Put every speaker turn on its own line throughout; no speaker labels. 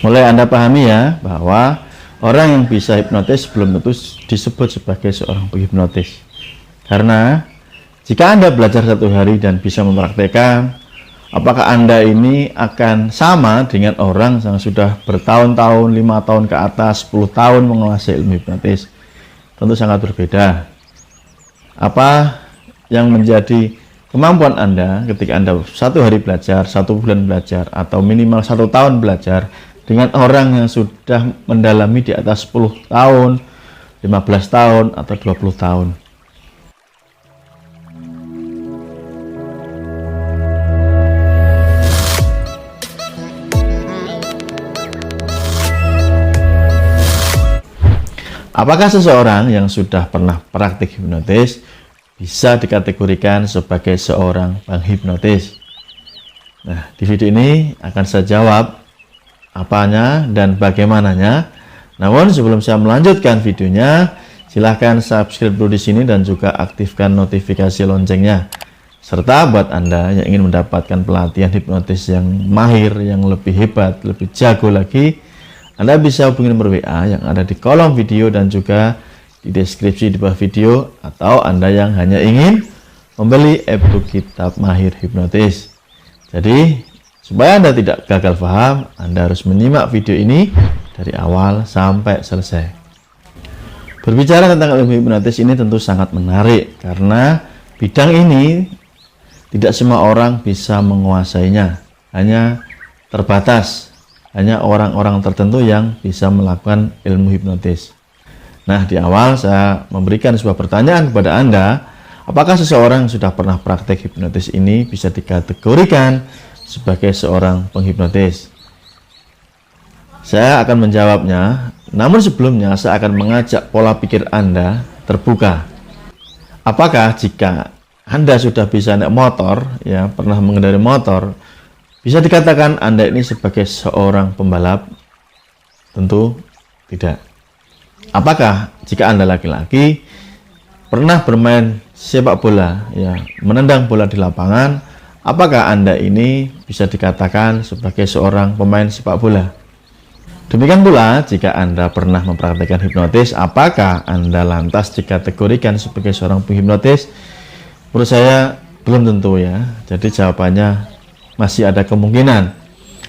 Mulai Anda pahami ya bahwa orang yang bisa hipnotis belum tentu disebut sebagai seorang penghipnotis. Karena jika Anda belajar 1 hari dan bisa mempraktekkan, apakah Anda ini akan sama dengan orang yang sudah bertahun-tahun, 5 tahun ke atas, 10 tahun menguasai ilmu hipnotis? Tentu sangat berbeda. Apa yang menjadi kemampuan Anda ketika Anda 1 hari belajar, 1 bulan belajar, atau minimal 1 tahun belajar dengan orang yang sudah mendalami di atas 10 tahun, 15 tahun, atau 20 tahun. Apakah seseorang yang sudah pernah praktik hipnotis bisa dikategorikan sebagai seorang penghipnotis? Nah, di video ini akan saya jawab apanya dan bagaimananya. Namun sebelum saya melanjutkan videonya, silahkan subscribe dulu di sini dan juga aktifkan notifikasi loncengnya. Serta buat Anda yang ingin mendapatkan pelatihan hipnotis yang mahir, yang lebih hebat, lebih jago lagi, Anda bisa hubungi nomor WA yang ada di kolom video dan juga di deskripsi di bawah video, atau Anda yang hanya ingin membeli ebook kitab mahir hipnotis. Jadi, supaya Anda tidak gagal paham, Anda harus menyimak video ini dari awal sampai selesai. Berbicara tentang ilmu hipnotis ini tentu sangat menarik, karena bidang ini tidak semua orang bisa menguasainya. Hanya terbatas, hanya orang-orang tertentu yang bisa melakukan ilmu hipnotis. Nah, di awal saya memberikan sebuah pertanyaan kepada Anda, apakah seseorang yang sudah pernah praktek hipnotis ini bisa dikategorikan sebagai seorang penghipnotis? Saya akan menjawabnya, namun sebelumnya saya akan mengajak pola pikir Anda terbuka. Apakah jika Anda sudah bisa naik motor, ya, pernah mengendarai motor, bisa dikatakan Anda ini sebagai seorang pembalap? Tentu tidak. Apakah jika Anda laki-laki pernah bermain sepak bola, ya, menendang bola di lapangan, apakah Anda ini bisa dikatakan sebagai seorang pemain sepak bola? Demikian pula jika Anda pernah mempraktikkan hipnotis, apakah Anda lantas dikategorikan sebagai seorang penghipnotis? Menurut saya belum tentu, ya. Jadi jawabannya masih ada kemungkinan,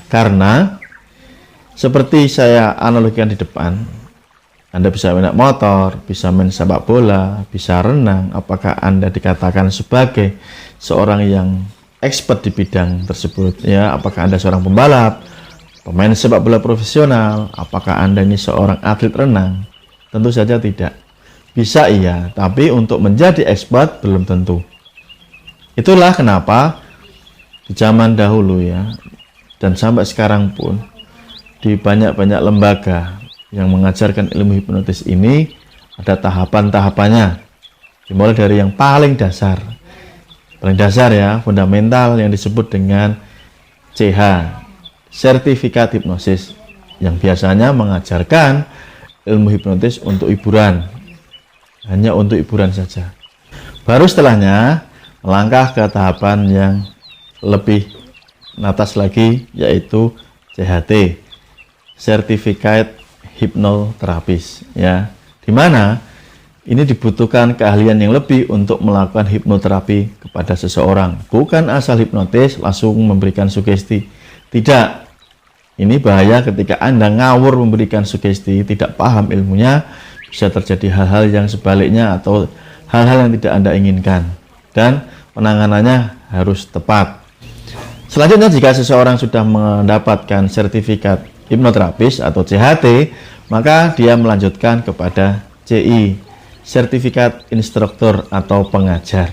karena seperti saya analogikan di depan, Anda bisa main motor, bisa main sepak bola, bisa renang. Apakah Anda dikatakan sebagai seorang yang expert di bidang tersebut? Ya, apakah Anda seorang pembalap, pemain sepak bola profesional? Apakah Anda ini seorang atlet renang? Tentu saja tidak. Bisa iya, tapi untuk menjadi expert belum tentu. Itulah kenapa di zaman dahulu, ya, dan sampai sekarang pun di banyak-banyak lembaga yang mengajarkan ilmu hipnotis ini ada tahapan-tahapannya, dimulai dari yang paling dasar ya, fundamental, yang disebut dengan CH, sertifikat hipnosis, yang biasanya mengajarkan ilmu hipnotis untuk hiburan, hanya untuk hiburan saja. Baru setelahnya melangkah ke tahapan yang lebih atas lagi, yaitu CHT, Certified Hypnotherapist, ya, dimana ini dibutuhkan keahlian yang lebih untuk melakukan hipnoterapi kepada seseorang, bukan asal hipnotis langsung memberikan sugesti. Tidak, ini bahaya ketika Anda ngawur memberikan sugesti, tidak paham ilmunya, bisa terjadi hal-hal yang sebaliknya atau hal-hal yang tidak Anda inginkan, dan penanganannya harus tepat. Selanjutnya, jika seseorang sudah mendapatkan sertifikat hipnoterapis atau CHT, maka dia melanjutkan kepada CI, sertifikat instruktur atau pengajar.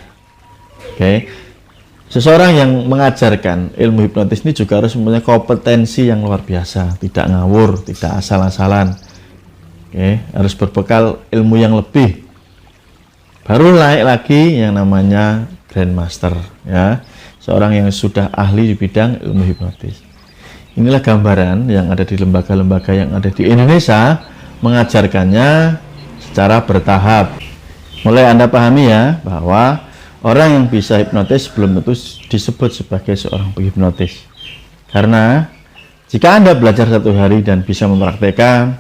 Oke. Seseorang yang mengajarkan ilmu hipnotis ini juga harus mempunyai kompetensi yang luar biasa, tidak ngawur, tidak asal-asalan. Oke, harus berbekal ilmu yang lebih. Baru naik lagi yang namanya Grandmaster, ya, seorang yang sudah ahli di bidang ilmu hipnotis. Inilah gambaran yang ada di lembaga-lembaga yang ada di Indonesia, mengajarkannya secara bertahap. Mulai Anda pahami ya, bahwa orang yang bisa hipnotis belum tentu disebut sebagai seorang penghipnotis. Karena Jika Anda belajar 1 hari dan bisa mempraktekkan,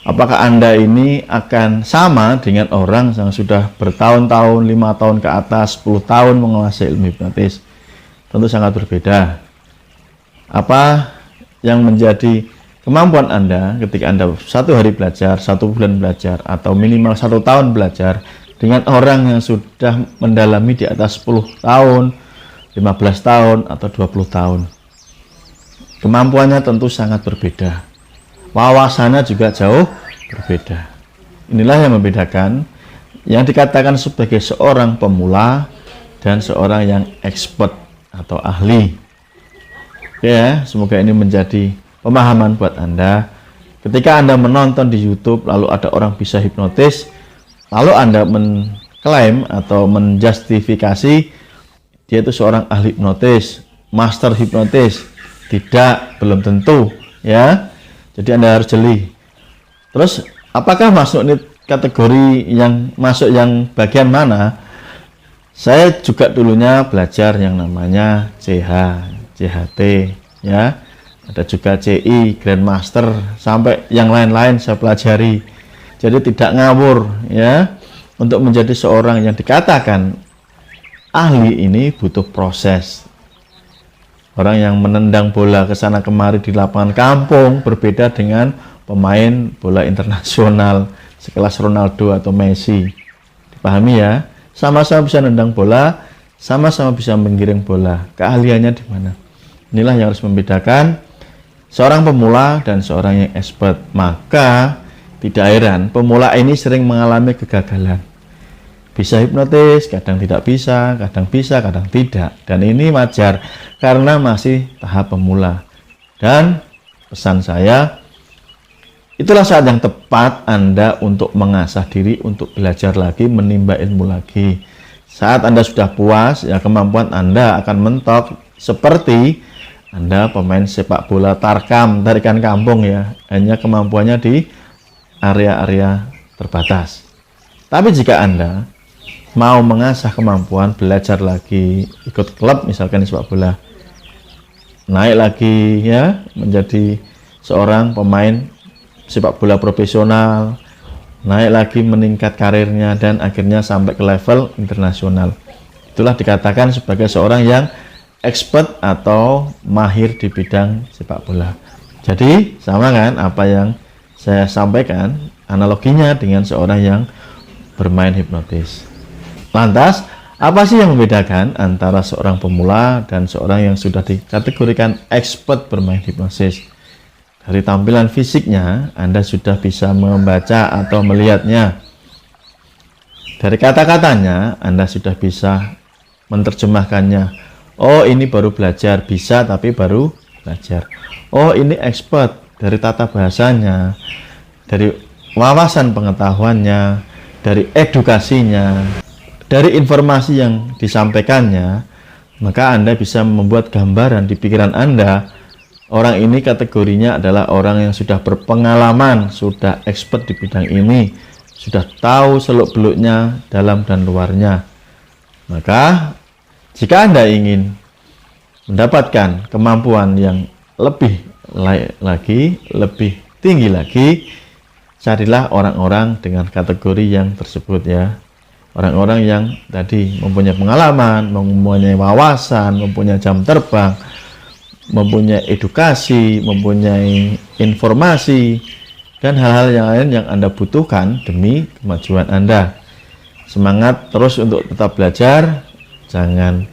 apakah Anda ini akan sama dengan orang yang sudah bertahun-tahun, 5 tahun ke atas, 10 tahun menguasai ilmu hipnotis? Tentu sangat berbeda. Apa yang menjadi kemampuan Anda ketika Anda 1 hari belajar, 1 bulan belajar, atau minimal 1 tahun belajar dengan orang yang sudah mendalami di atas 10 tahun, 15 tahun, atau 20 tahun? Kemampuannya tentu sangat berbeda. Wawasannya juga jauh berbeda. Inilah yang membedakan yang dikatakan sebagai seorang pemula dan seorang yang expert atau ahli. Ya, semoga ini menjadi pemahaman buat Anda. Ketika Anda menonton di YouTube lalu ada orang bisa hipnotis, lalu Anda mengklaim atau menjustifikasi dia itu seorang ahli hipnotis, master hipnotis. Tidak, belum tentu, ya. Jadi Anda harus jeli. Terus apakah masuk ini kategori yang masuk yang bagian mana? Saya juga dulunya belajar yang namanya CH, CHT, ya. Ada juga CI, Grandmaster, sampai yang lain-lain saya pelajari. Jadi tidak ngawur, ya. Untuk menjadi seorang yang dikatakan ahli ini butuh proses. Orang yang menendang bola ke sana kemari di lapangan kampung berbeda dengan pemain bola internasional sekelas Ronaldo atau Messi. Dipahami ya? Sama-sama bisa nendang bola, sama-sama bisa menggiring bola. Keahliannya di mana? Inilah yang harus membedakan seorang pemula dan seorang yang expert. Maka tidak heran pemula ini sering mengalami kegagalan. Bisa hipnotis, kadang tidak bisa, kadang tidak. Dan ini wajar karena masih tahap pemula. Dan pesan saya, itulah saat yang tepat Anda untuk mengasah diri, untuk belajar lagi, menimba ilmu lagi. Saat Anda sudah puas, ya kemampuan Anda akan mentok seperti Anda pemain sepak bola tarkam, tarikan kampung ya. Hanya kemampuannya di area-area terbatas. Tapi jika Anda mau mengasah kemampuan, belajar lagi, ikut klub misalkan di sepak bola, naik lagi ya menjadi seorang pemain sepak bola profesional, naik lagi meningkat karirnya dan akhirnya sampai ke level internasional. Itulah dikatakan sebagai seorang yang expert atau mahir di bidang sepak bola. Jadi sama kan apa yang saya sampaikan, analoginya dengan seorang yang bermain hipnotis. Lantas, apa sih yang membedakan antara seorang pemula dan seorang yang sudah dikategorikan expert bermain hipnosis? Dari tampilan fisiknya, Anda sudah bisa membaca atau melihatnya. Dari kata-katanya, Anda sudah bisa menerjemahkannya. Oh, ini baru belajar, bisa tapi baru belajar. Oh, ini expert, dari tata bahasanya, dari wawasan pengetahuannya, dari edukasinya, dari informasi yang disampaikannya, maka Anda bisa membuat gambaran di pikiran Anda, orang ini kategorinya adalah orang yang sudah berpengalaman, sudah expert di bidang ini, sudah tahu seluk-beluknya, dalam dan luarnya. Maka, jika Anda ingin mendapatkan kemampuan yang lebih lagi, lebih tinggi lagi, carilah orang-orang dengan kategori yang tersebut ya. Orang-orang yang tadi mempunyai pengalaman, mempunyai wawasan, mempunyai jam terbang, mempunyai edukasi, mempunyai informasi, dan hal-hal yang lain yang Anda butuhkan demi kemajuan Anda. Semangat terus untuk tetap belajar, jangan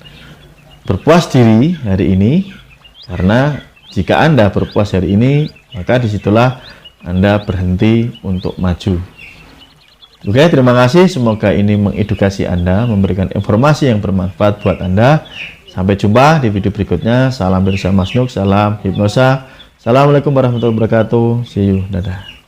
berpuas diri hari ini, karena jika Anda berpuas hari ini, maka disitulah Anda berhenti untuk maju. Oke, terima kasih. Semoga ini mengedukasi Anda, memberikan informasi yang bermanfaat buat Anda. Sampai jumpa di video berikutnya. Salam dari saya Mas Nuk, salam hipnosa. Assalamualaikum warahmatullahi wabarakatuh. See you, dadah.